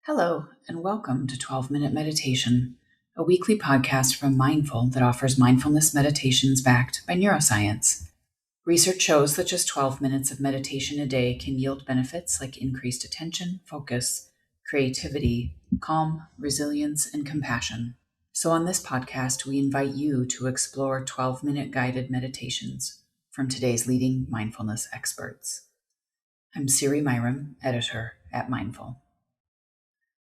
Hello, and welcome to 12-Minute Meditation, a weekly podcast from Mindful that offers mindfulness meditations backed by neuroscience. Research shows that just 12 minutes of meditation a day can yield benefits like increased attention, focus, creativity, calm, resilience, and compassion. So, on this podcast, we invite you to explore 12-minute guided meditations from today's leading mindfulness experts. I'm Siri Myram, editor at Mindful.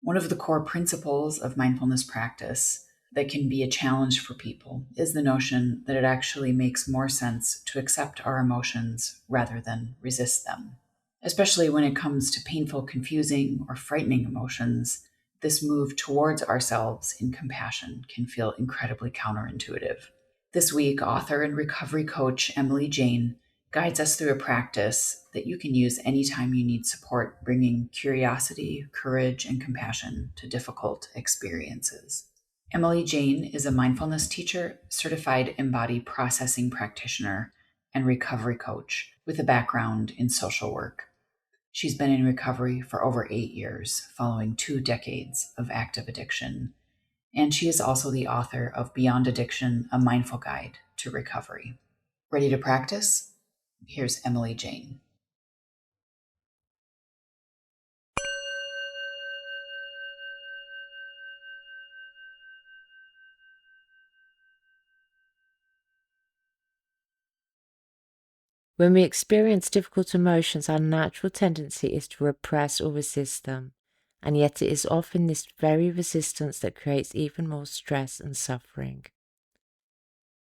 One of the core principles of mindfulness practice that can be a challenge for people is the notion that it actually makes more sense to accept our emotions rather than resist them. Especially when it comes to painful, confusing, or frightening emotions, this move towards ourselves in compassion can feel incredibly counterintuitive. This week, author and recovery coach Emily Jane guides us through a practice that you can use anytime you need support, bringing curiosity, courage, and compassion to difficult experiences. Emily Jane is a mindfulness teacher, certified embodied processing practitioner, and recovery coach with a background in social work. She's been in recovery for over 8 years, following 2 decades of active addiction. And she is also the author of Beyond Addiction, a Mindful Guide to Recovery. Ready to practice? Here's Emily Jane. When we experience difficult emotions, our natural tendency is to repress or resist them, and yet it is often this very resistance that creates even more stress and suffering.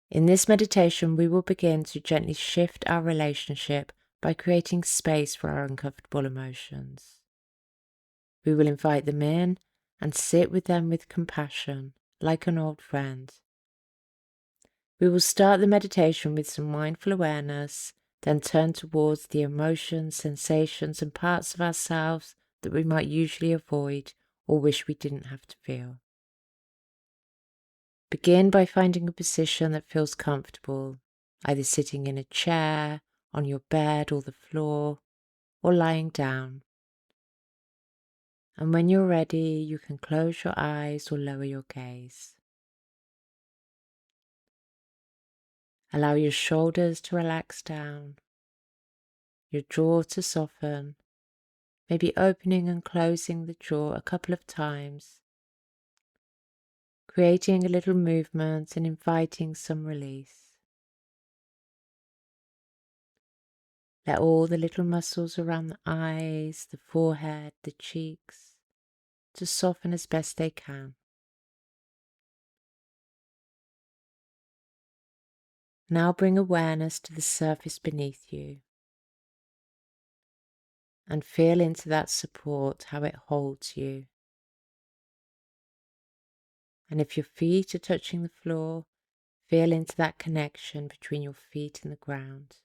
In this meditation, we will begin to gently shift our relationship by creating space for our uncomfortable emotions. We will invite them in and sit with them with compassion, like an old friend. We will start the meditation with some mindful awareness, then turn towards the emotions, sensations, and parts of ourselves that we might usually avoid or wish we didn't have to feel. Begin by finding a position that feels comfortable, either sitting in a chair, on your bed or the floor, or lying down. And when you're ready, you can close your eyes or lower your gaze. Allow your shoulders to relax down, your jaw to soften, maybe opening and closing the jaw a couple of times, creating a little movement and inviting some release. Let all the little muscles around the eyes, the forehead, the cheeks, to soften as best they can. Now bring awareness to the surface beneath you and feel into that support, how it holds you. And if your feet are touching the floor, feel into that connection between your feet and the ground.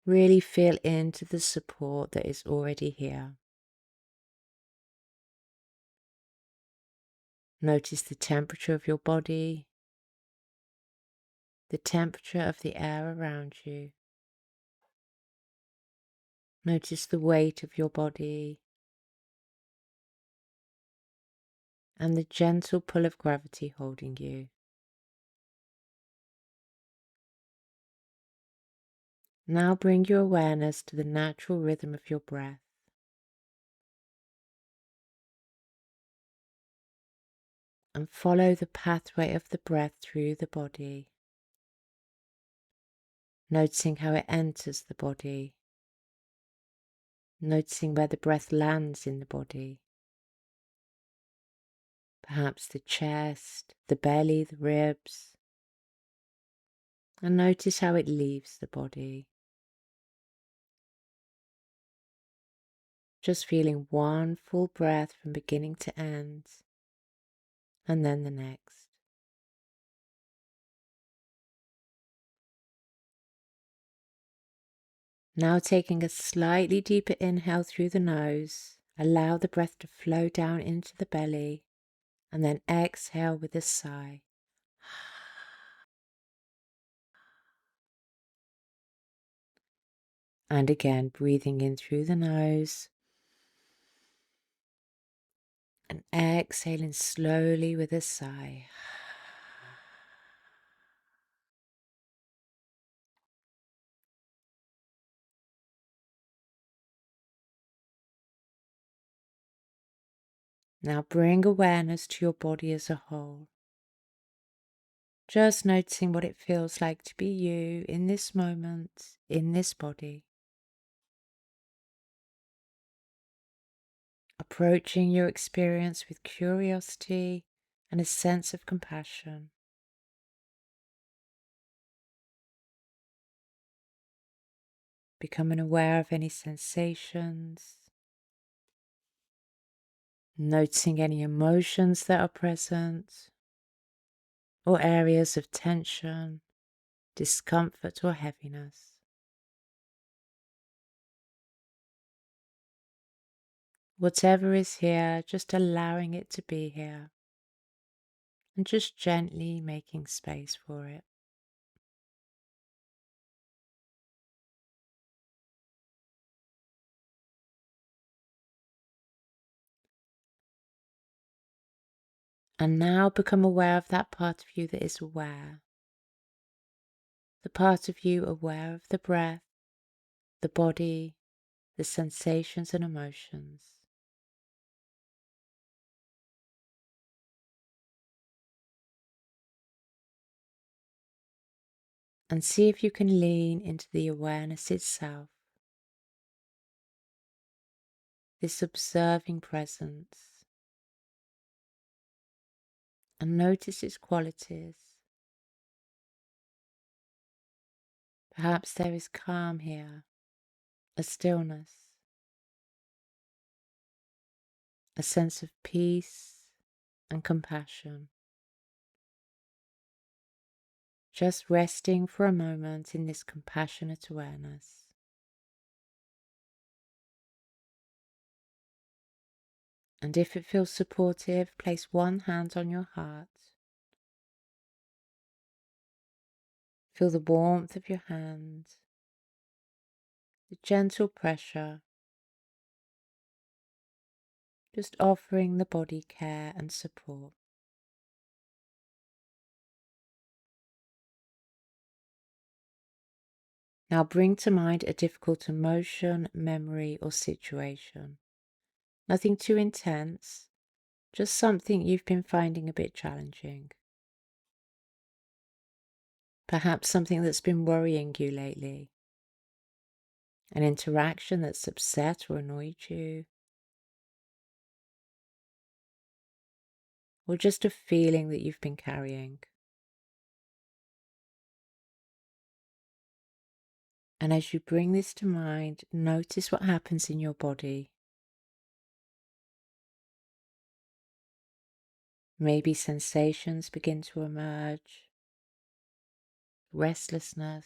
Really feel into the support that is already here. Notice the temperature of your body, the temperature of the air around you. Notice the weight of your body and the gentle pull of gravity holding you. Now bring your awareness to the natural rhythm of your breath. And follow the pathway of the breath through the body, noticing how it enters the body, noticing where the breath lands in the body. Perhaps the chest, the belly, the ribs, and notice how it leaves the body. Just feeling one full breath from beginning to end, and then the next. Now taking a slightly deeper inhale through the nose, allow the breath to flow down into the belly, and then exhale with a sigh. And again, breathing in through the nose and exhaling slowly with a sigh. Now bring awareness to your body as a whole. Just noticing what it feels like to be you in this moment, in this body. Approaching your experience with curiosity and a sense of compassion. Becoming aware of any sensations. Noticing any emotions that are present, or areas of tension, discomfort, or heaviness. Whatever is here, just allowing it to be here, and just gently making space for it. And now become aware of that part of you that is aware. The part of you aware of the breath, the body, the sensations and emotions. And see if you can lean into the awareness itself, this observing presence, and notice its qualities. Perhaps there is calm here, a stillness, a sense of peace and compassion. Just resting for a moment in this compassionate awareness. And if it feels supportive, place one hand on your heart. Feel the warmth of your hand, the gentle pressure, just offering the body care and support. Now bring to mind a difficult emotion, memory, or situation. Nothing too intense, just something you've been finding a bit challenging. Perhaps something that's been worrying you lately. An interaction that's upset or annoyed you. Or just a feeling that you've been carrying. And as you bring this to mind, notice what happens in your body. Maybe sensations begin to emerge. Restlessness,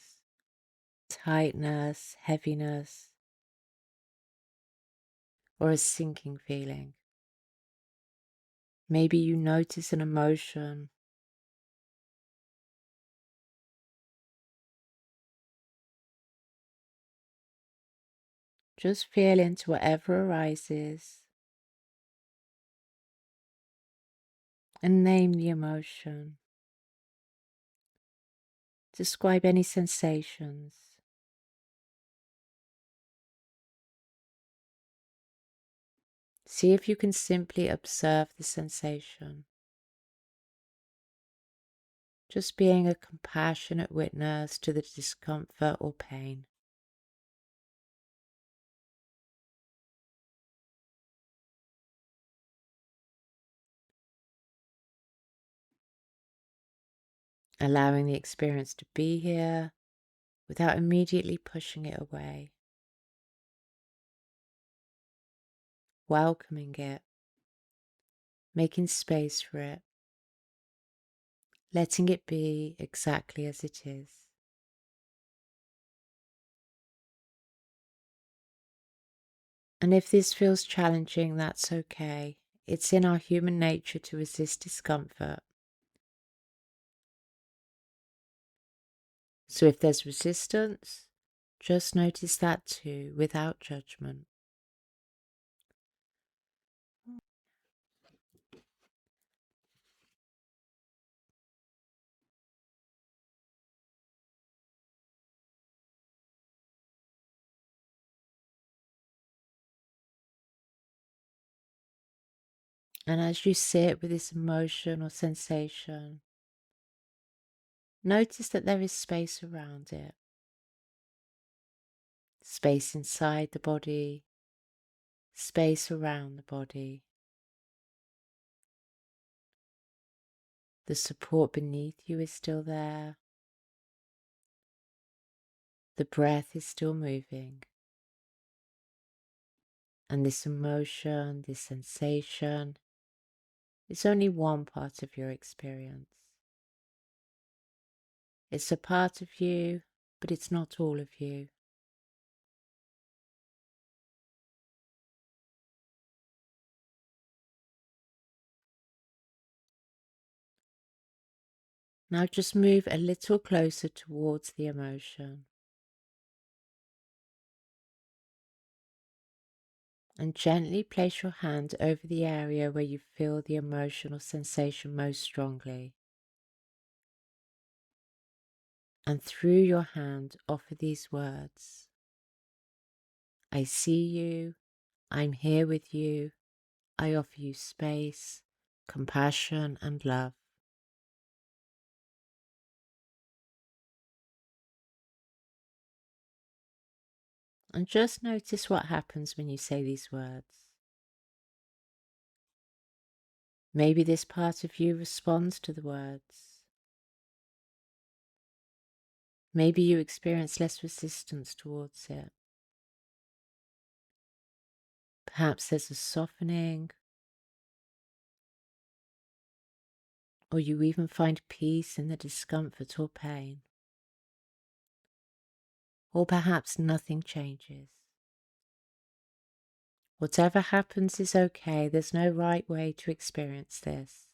tightness, heaviness, or a sinking feeling. Maybe you notice an emotion. Just feel into whatever arises and name the emotion. Describe any sensations. See if you can simply observe the sensation. Just being a compassionate witness to the discomfort or pain. Allowing the experience to be here without immediately pushing it away. Welcoming it, making space for it, letting it be exactly as it is. And if this feels challenging, that's okay. It's in our human nature to resist discomfort. So if there's resistance, just notice that too, without judgment. And as you sit with this emotion or sensation, notice that there is space around it, space inside the body, space around the body. The support beneath you is still there. The breath is still moving. And this emotion, this sensation, is only one part of your experience. It's a part of you, but it's not all of you. Now just move a little closer towards the emotion. And gently place your hand over the area where you feel the emotional sensation most strongly. And through your hand, offer these words: I see you, I'm here with you, I offer you space, compassion, and love. And just notice what happens when you say these words. Maybe this part of you responds to the words. Maybe you experience less resistance towards it. Perhaps there's a softening, or you even find peace in the discomfort or pain. Or perhaps nothing changes. Whatever happens is okay. There's no right way to experience this.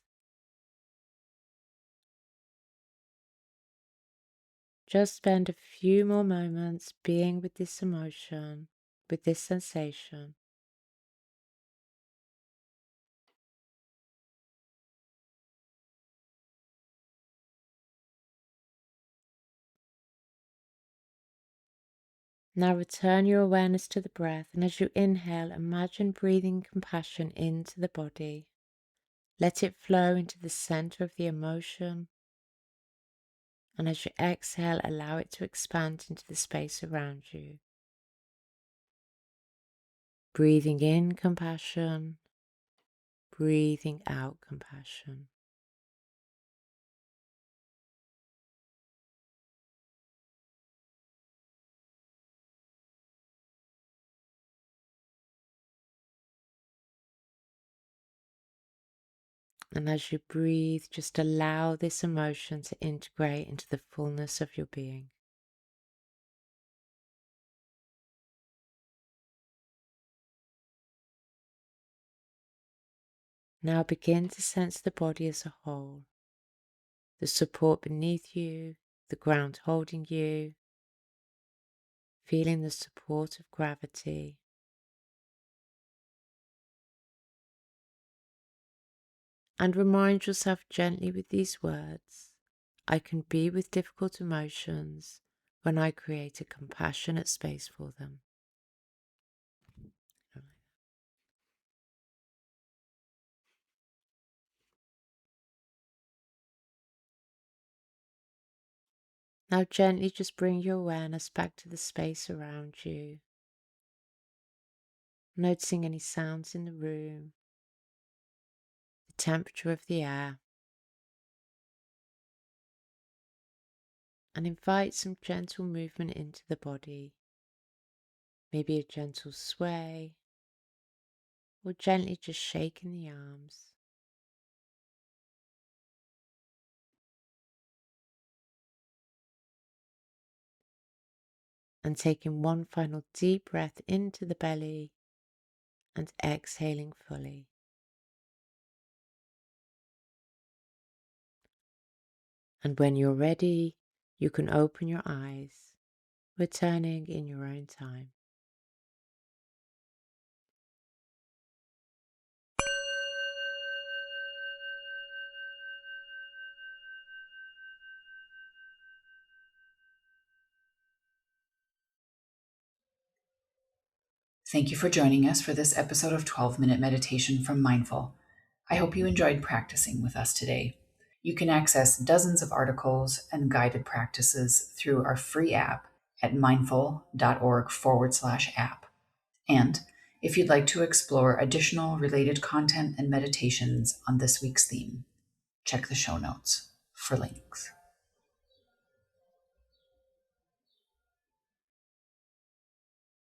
Just spend a few more moments being with this emotion, with this sensation. Now return your awareness to the breath, and as you inhale, imagine breathing compassion into the body. Let it flow into the center of the emotion, and as you exhale, allow it to expand into the space around you. Breathing in compassion, breathing out compassion. And as you breathe, just allow this emotion to integrate into the fullness of your being. Now begin to sense the body as a whole, the support beneath you, the ground holding you, feeling the support of gravity. And remind yourself gently with these words: I can be with difficult emotions when I create a compassionate space for them. Now gently just bring your awareness back to the space around you, noticing any sounds in the room, the temperature of the air, and invite some gentle movement into the body, maybe a gentle sway, or gently just shaking the arms. And taking one final deep breath into the belly and exhaling fully. And when you're ready, you can open your eyes, returning in your own time. Thank you for joining us for this episode of 12 Minute Meditation from Mindful. I hope you enjoyed practicing with us today. You can access dozens of articles and guided practices through our free app at mindful.org/app. And if you'd like to explore additional related content and meditations on this week's theme, check the show notes for links.